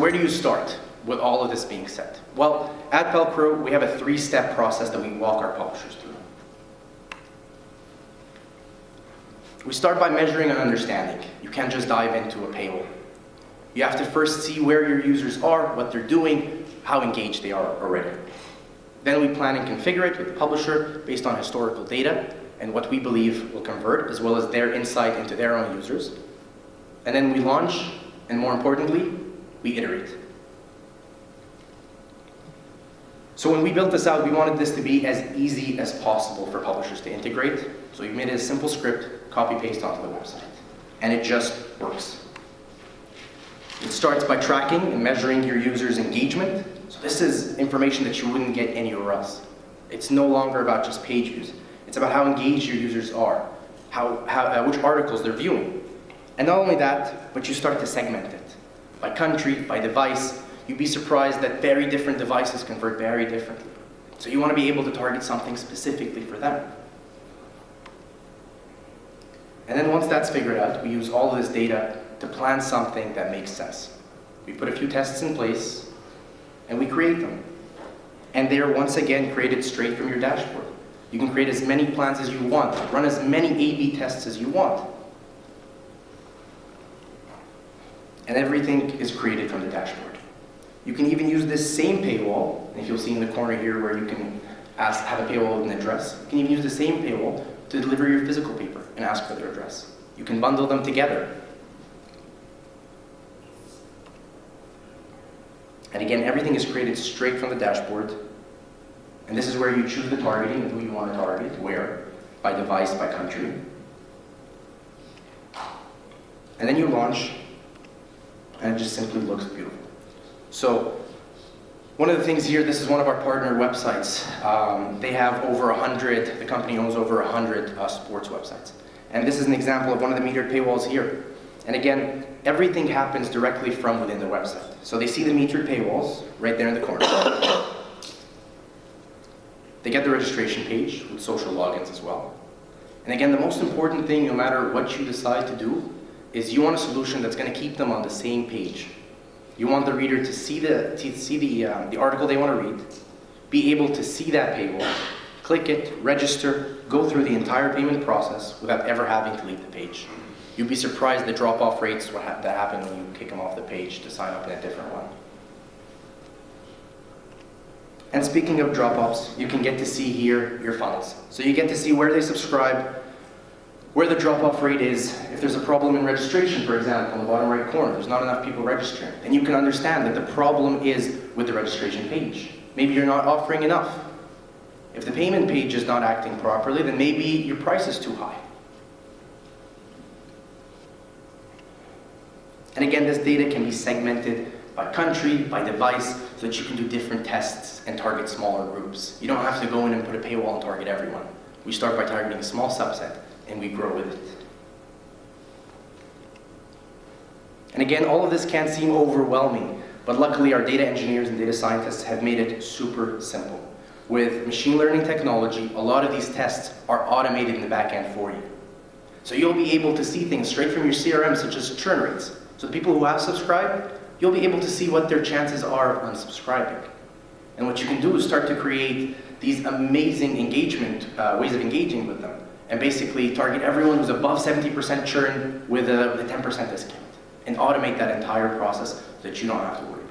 where do you start with all of this being said? Well, at Pelcro, we have a 3-step process that we walk our publishers through. We start by measuring and understanding. You can't just dive into a paywall. You have to first see where your users are, what they're doing, how engaged they are already. Then we plan and configure it with the publisher based on historical data and what we believe will convert, as well as their insight into their own users. And then we launch, and more importantly, we iterate. So when we built this out, we wanted this to be as easy as possible for publishers to integrate. So we made it a simple script, copy-paste onto the website. And it just works. It starts by tracking and measuring your users' engagement. So this is information that you wouldn't get anywhere else. It's no longer about just page views. It's about how engaged your users are, which articles they're viewing. And not only that, but you start to segment it. By country, by device. You'd be surprised that very different devices convert very differently. So you want to be able to target something specifically for them. And then once that's figured out, we use all of this data to plan something that makes sense. We put a few tests in place, and we create them. And they're once again created straight from your dashboard. You can create as many plans as you want, run as many A/B tests as you want. And everything is created from the dashboard. You can even use this same paywall, and if you'll see in the corner here where you can have a paywall with an address, you can even use the same paywall to deliver your physical paper and ask for their address. You can bundle them together. And again, everything is created straight from the dashboard. And this is where you choose the targeting and who you want to target, where, by device, by country. And then you launch, and it just simply looks beautiful. So, one of the things here, this is one of our partner websites. They have over 100, the company owns over 100 sports websites. And this is an example of one of the metered paywalls here. And again, everything happens directly from within the website. So they see the metered paywalls right there in the corner. They get the registration page with social logins as well. And again, the most important thing, no matter what you decide to do, is you want a solution that's going to keep them on the same page. You want the reader to see the article they want to read, be able to see that paywall, click it, register, go through the entire payment process without ever having to leave the page. You'd be surprised the drop-off rates that happen when you kick them off the page to sign up in a different one. And speaking of drop-offs, you can get to see here your funnels. So you get to see where they subscribe, where the drop-off rate is. If there's a problem in registration, for example, in the bottom right corner, there's not enough people registering, then you can understand that the problem is with the registration page. Maybe you're not offering enough. If the payment page is not acting properly, then maybe your price is too high. And again, this data can be segmented by country, by device, so that you can do different tests and target smaller groups. You don't have to go in and put a paywall and target everyone. We start by targeting a small subset, and we grow with it. And again, all of this can seem overwhelming, but luckily our data engineers and data scientists have made it super simple. With machine learning technology, a lot of these tests are automated in the back end for you. So you'll be able to see things straight from your CRM, such as churn rates. So the people who have subscribed, you'll be able to see what their chances are of unsubscribing. And what you can do is start to create these amazing engagement, ways of engaging with them, and basically target everyone who's above 70% churn with a 10% discount, and automate that entire process so that you don't have to worry about it.